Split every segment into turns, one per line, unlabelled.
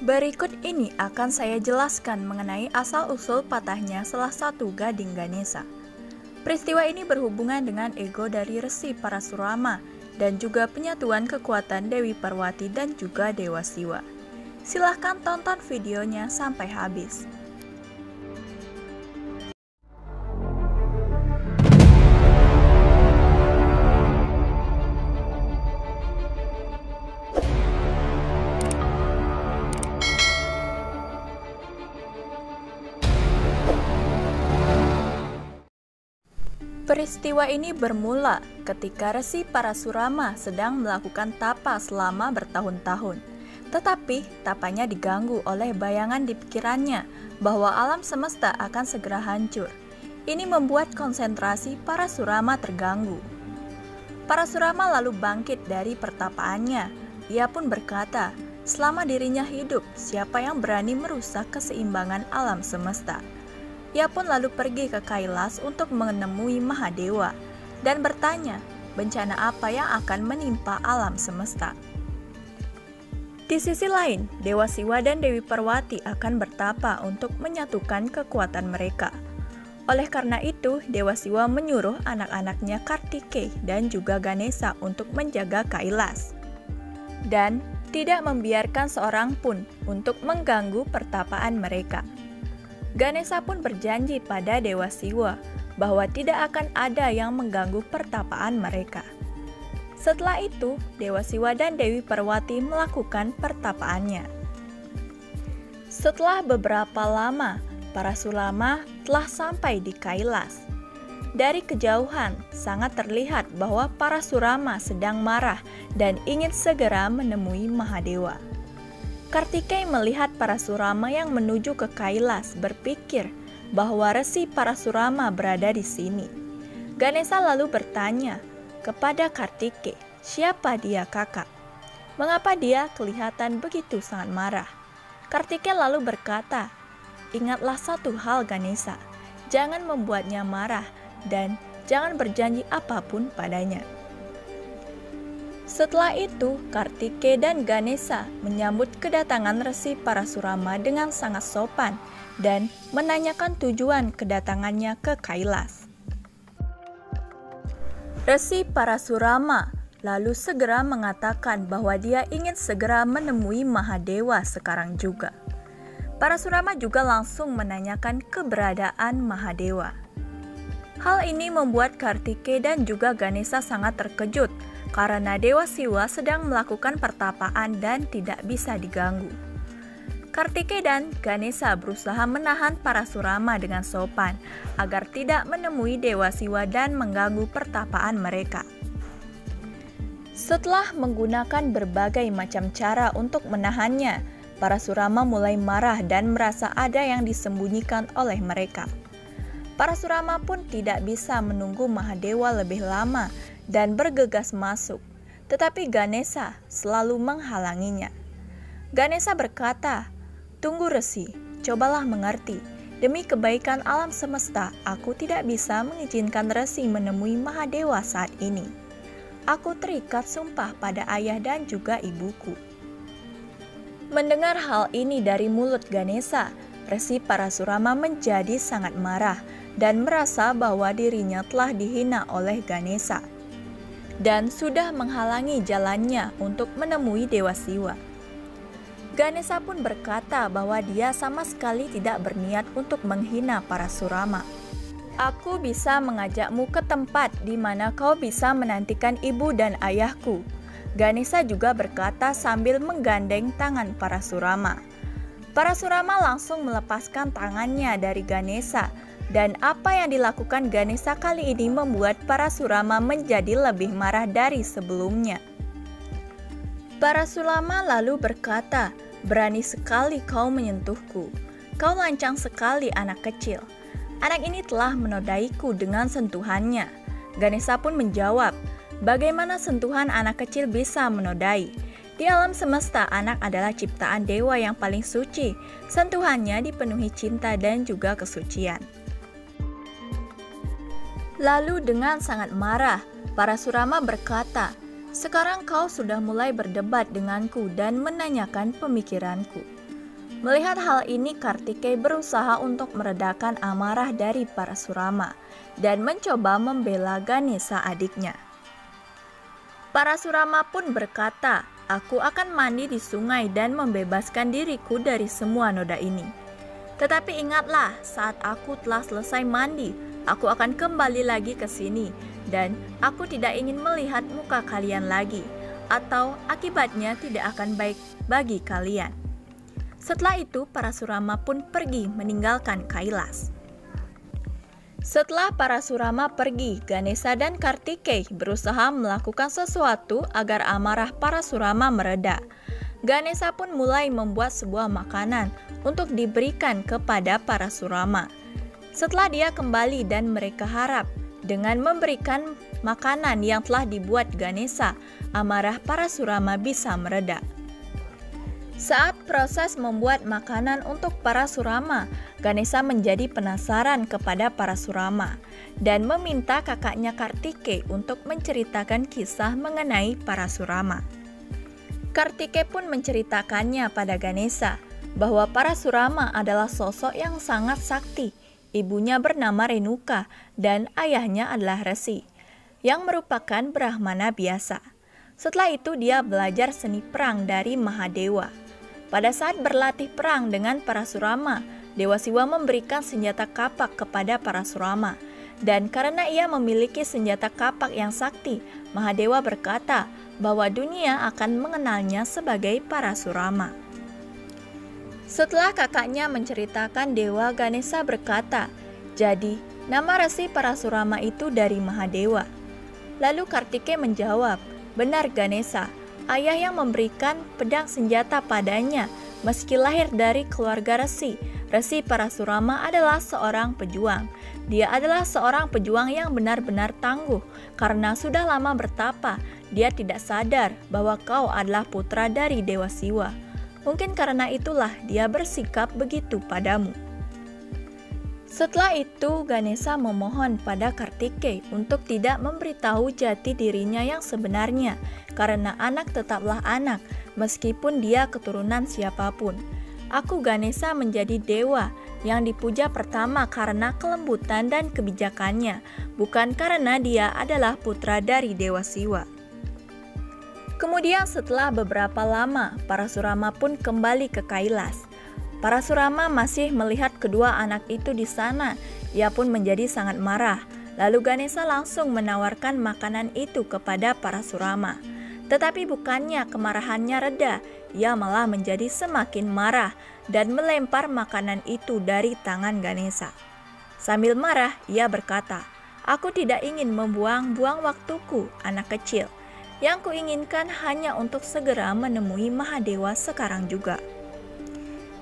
Berikut ini akan saya jelaskan mengenai asal-usul patahnya salah satu gading Ganesha. Peristiwa ini berhubungan dengan ego dari Resi Parasurama dan juga penyatuan kekuatan Dewi Parwati dan juga Dewa Siwa. Silahkan tonton videonya sampai habis. Peristiwa ini bermula ketika Resi Parasurama sedang melakukan tapa selama bertahun-tahun. Tetapi tapanya diganggu oleh bayangan di pikirannya bahwa alam semesta akan segera hancur. Ini membuat konsentrasi Parasurama terganggu. Parasurama lalu bangkit dari pertapaannya. Ia pun berkata, selama dirinya hidup, siapa yang berani merusak keseimbangan alam semesta? Ia pun lalu pergi ke Kailas untuk menemui Mahadewa dan bertanya, bencana apa yang akan menimpa alam semesta. Di sisi lain, Dewa Siwa dan Dewi Parwati akan bertapa untuk menyatukan kekuatan mereka. Oleh karena itu, Dewa Siwa menyuruh anak-anaknya Kartikeya dan juga Ganesha untuk menjaga Kailas dan tidak membiarkan seorang pun untuk mengganggu pertapaan mereka. Ganesha pun berjanji pada Dewa Siwa bahwa tidak akan ada yang mengganggu pertapaan mereka. Setelah itu, Dewa Siwa dan Dewi Parwati melakukan pertapaannya. Setelah beberapa lama, Parasurama telah sampai di Kailas. Dari kejauhan, sangat terlihat bahwa Parasurama sedang marah dan ingin segera menemui Mahadewa. Kartikeya melihat Parasurama yang menuju ke Kailas berpikir bahwa Resi Parasurama berada di sini. Ganesha lalu bertanya kepada Kartikeya, siapa dia kakak? Mengapa dia kelihatan begitu sangat marah? Kartikeya lalu berkata, ingatlah satu hal Ganesha, jangan membuatnya marah dan jangan berjanji apapun padanya. Setelah itu, Kartikeya dan Ganesha menyambut kedatangan Resi Parasurama dengan sangat sopan dan menanyakan tujuan kedatangannya ke Kailas. Resi Parasurama lalu segera mengatakan bahwa dia ingin segera menemui Mahadewa sekarang juga. Parasurama juga langsung menanyakan keberadaan Mahadewa. Hal ini membuat Kartikeya dan juga Ganesha sangat terkejut karena Dewa Siwa sedang melakukan pertapaan dan tidak bisa diganggu. Kartikeya dan Ganesha berusaha menahan Parasurama dengan sopan agar tidak menemui Dewa Siwa dan mengganggu pertapaan mereka. Setelah menggunakan berbagai macam cara untuk menahannya, Parasurama mulai marah dan merasa ada yang disembunyikan oleh mereka. Parasurama pun tidak bisa menunggu Mahadewa lebih lama dan bergegas masuk, tetapi Ganesha selalu menghalanginya. Ganesha berkata, tunggu Resi, cobalah mengerti, demi kebaikan alam semesta, aku tidak bisa mengizinkan Resi menemui Mahadewa saat ini. Aku terikat sumpah pada ayah dan juga ibuku. Mendengar hal ini dari mulut Ganesha, Resi Parasurama menjadi sangat marah dan merasa bahwa dirinya telah dihina oleh Ganesha dan sudah menghalangi jalannya untuk menemui Dewa Siwa. Ganesha pun berkata bahwa dia sama sekali tidak berniat untuk menghina Parasurama. Aku bisa mengajakmu ke tempat di mana kau bisa menantikan ibu dan ayahku. Ganesha juga berkata sambil menggandeng tangan Parasurama. Parasurama langsung melepaskan tangannya dari Ganesha. Dan apa yang dilakukan Ganesha kali ini membuat Parasurama menjadi lebih marah dari sebelumnya. Parasurama lalu berkata, berani sekali kau menyentuhku. Kau lancang sekali anak kecil. Anak ini telah menodaiku dengan sentuhannya. Ganesha pun menjawab, bagaimana sentuhan anak kecil bisa menodai? Di alam semesta, anak adalah ciptaan dewa yang paling suci. Sentuhannya dipenuhi cinta dan juga kesucian. Lalu dengan sangat marah, Parasurama berkata, sekarang kau sudah mulai berdebat denganku dan menanyakan pemikiranku. Melihat hal ini, Kartikeya berusaha untuk meredakan amarah dari Parasurama dan mencoba membela Ganesa adiknya. Parasurama pun berkata, "Aku akan mandi di sungai dan membebaskan diriku dari semua noda ini. Tetapi ingatlah, saat aku telah selesai mandi, aku akan kembali lagi ke sini dan aku tidak ingin melihat muka kalian lagi, atau akibatnya tidak akan baik bagi kalian." Setelah itu, Parasurama pun pergi meninggalkan Kailas. Setelah Parasurama pergi, Ganesa dan Kartikeya berusaha melakukan sesuatu agar amarah Parasurama mereda. Ganesa pun mulai membuat sebuah makanan untuk diberikan kepada Parasurama. Setelah dia kembali dan mereka harap dengan memberikan makanan yang telah dibuat Ganesa, amarah Parasurama bisa mereda. Saat proses membuat makanan untuk Parasurama, Ganesa menjadi penasaran kepada Parasurama dan meminta kakaknya Kartikeya untuk menceritakan kisah mengenai Parasurama. Kartikeya pun menceritakannya pada Ganesa bahwa Parasurama adalah sosok yang sangat sakti. Ibunya bernama Renuka dan ayahnya adalah Resi, yang merupakan Brahmana biasa. Setelah itu dia belajar seni perang dari Mahadewa. Pada saat berlatih perang dengan Parasurama, Dewa Siwa memberikan senjata kapak kepada Parasurama. Dan karena ia memiliki senjata kapak yang sakti, Mahadewa berkata bahwa dunia akan mengenalnya sebagai Parasurama. Setelah kakaknya menceritakan, Dewa Ganesa berkata, "Jadi, nama Resi Parasurama itu dari Mahadewa." Lalu Kartikeya menjawab, "Benar Ganesa, ayah yang memberikan pedang senjata padanya. Meski lahir dari keluarga Resi, Resi Parasurama adalah seorang pejuang. Dia adalah seorang pejuang yang benar-benar tangguh. Karena sudah lama bertapa, dia tidak sadar bahwa kau adalah putra dari Dewa Siwa. Mungkin karena itulah dia bersikap begitu padamu." Setelah itu, Ganesa memohon pada Kartikeya untuk tidak memberitahu jati dirinya yang sebenarnya, karena anak tetaplah anak, meskipun dia keturunan siapapun. "Aku Ganesa menjadi dewa yang dipuja pertama karena kelembutan dan kebijakannya, bukan karena dia adalah putra dari Dewa Siwa." Kemudian setelah beberapa lama, Parasurama pun kembali ke Kailas. Parasurama masih melihat kedua anak itu di sana. Ia pun menjadi sangat marah. Lalu Ganesa langsung menawarkan makanan itu kepada Parasurama. Tetapi bukannya kemarahannya reda, ia malah menjadi semakin marah dan melempar makanan itu dari tangan Ganesa. Sambil marah, ia berkata, "Aku tidak ingin membuang-buang waktuku, anak kecil. Yang kuinginkan hanya untuk segera menemui Mahadewa sekarang juga.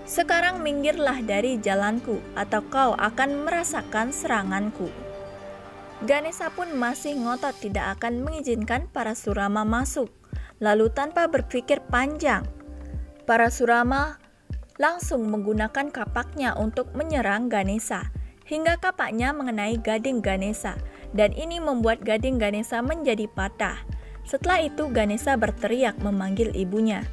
Sekarang minggirlah dari jalanku, atau kau akan merasakan seranganku." Ganesa pun masih ngotot tidak akan mengizinkan Parasurama masuk. Lalu tanpa berpikir panjang, Parasurama langsung menggunakan kapaknya untuk menyerang Ganesa, hingga kapaknya mengenai gading Ganesa, dan ini membuat gading Ganesa menjadi patah. Setelah itu Ganesa berteriak memanggil ibunya.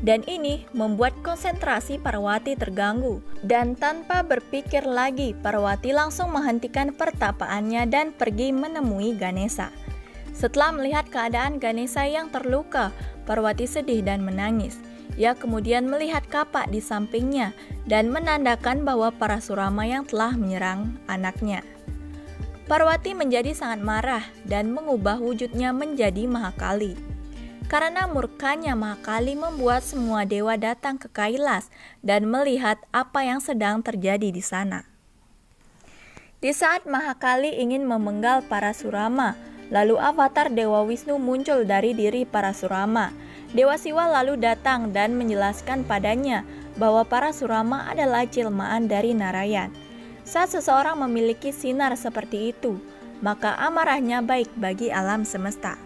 Dan ini membuat konsentrasi Parwati terganggu. Dan tanpa berpikir lagi, Parwati langsung menghentikan pertapaannya dan pergi menemui Ganesa. Setelah melihat keadaan Ganesa yang terluka, Parwati sedih dan menangis. Ia kemudian melihat kapak di sampingnya dan menandakan bahwa Parasurama yang telah menyerang anaknya. Parwati menjadi sangat marah dan mengubah wujudnya menjadi Mahakali. Karena murkanya Mahakali membuat semua dewa datang ke Kailas dan melihat apa yang sedang terjadi di sana. Di saat Mahakali ingin memenggal Parasurama, lalu avatar Dewa Wisnu muncul dari diri Parasurama. Dewa Siwa lalu datang dan menjelaskan padanya bahwa Parasurama adalah jelmaan dari Narayan. Saat seseorang memiliki sinar seperti itu, maka amarahnya baik bagi alam semesta.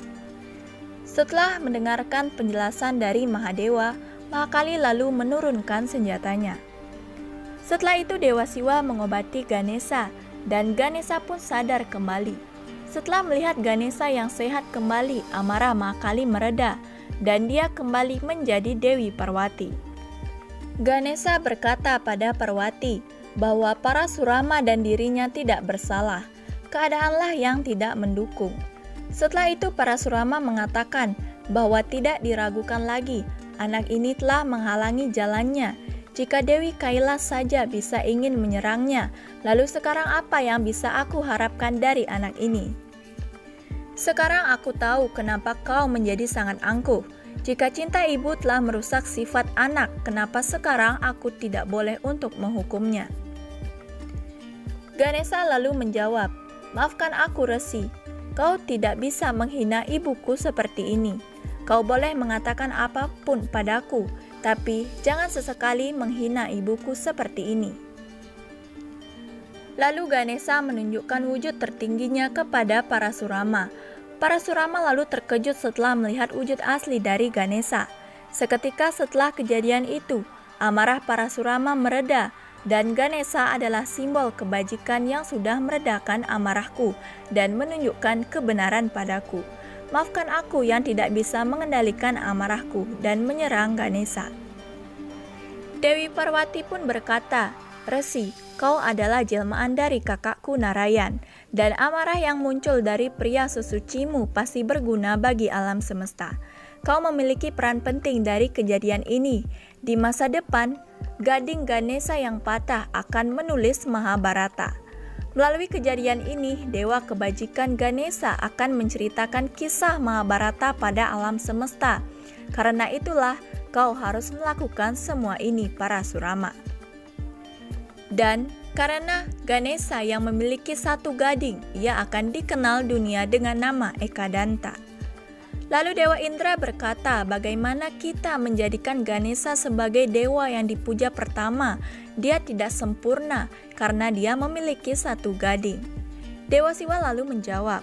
Setelah mendengarkan penjelasan dari Mahadewa, Mahakali lalu menurunkan senjatanya. Setelah itu Dewa Siwa mengobati Ganesa, dan Ganesa pun sadar kembali. Setelah melihat Ganesa yang sehat kembali, amarah Mahakali mereda, dan dia kembali menjadi Dewi Parwati. Ganesha berkata pada Parwati bahwa Parasurama dan dirinya tidak bersalah. Keadaanlah yang tidak mendukung. Setelah itu Parasurama mengatakan bahwa tidak diragukan lagi, anak ini telah menghalangi jalannya. Jika Dewi Kailas saja bisa ingin menyerangnya, lalu sekarang apa yang bisa aku harapkan dari anak ini? Sekarang aku tahu kenapa kau menjadi sangat angkuh. Jika cinta ibu telah merusak sifat anak, kenapa sekarang aku tidak boleh untuk menghukumnya? Ganesha lalu menjawab, "Maafkan aku, Resi. Kau tidak bisa menghina ibuku seperti ini. Kau boleh mengatakan apapun padaku, tapi jangan sesekali menghina ibuku seperti ini." Lalu Ganesha menunjukkan wujud tertingginya kepada Parasurama. Parasurama lalu terkejut setelah melihat wujud asli dari Ganesha. Seketika setelah kejadian itu, amarah Parasurama mereda dan Ganesha adalah simbol kebajikan yang sudah meredakan amarahku dan menunjukkan kebenaran padaku. Maafkan aku yang tidak bisa mengendalikan amarahku dan menyerang Ganesha. Dewi Parwati pun berkata, "Resi, kau adalah jelmaan dari kakakku Narayan, dan amarah yang muncul dari pria sesucimu pasti berguna bagi alam semesta. Kau memiliki peran penting dari kejadian ini. Di masa depan, gading Ganesha yang patah akan menulis Mahabharata. Melalui kejadian ini, Dewa Kebajikan Ganesha akan menceritakan kisah Mahabharata pada alam semesta. Karena itulah, kau harus melakukan semua ini, Parasurama." Dan karena Ganesha yang memiliki satu gading, ia akan dikenal dunia dengan nama Ekadanta. Lalu Dewa Indra berkata, bagaimana kita menjadikan Ganesha sebagai dewa yang dipuja pertama? Dia tidak sempurna karena dia memiliki satu gading. Dewa Siwa lalu menjawab,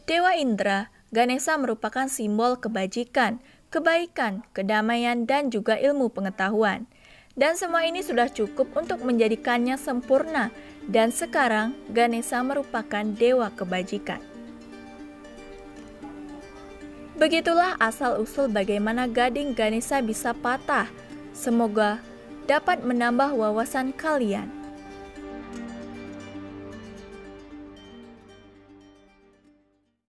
"Dewa Indra, Ganesha merupakan simbol kebajikan, kebaikan, kedamaian, dan juga ilmu pengetahuan. Dan semua ini sudah cukup untuk menjadikannya sempurna, dan sekarang Ganesha merupakan dewa kebajikan." Begitulah asal-usul bagaimana gading Ganesha bisa patah. Semoga dapat menambah wawasan kalian.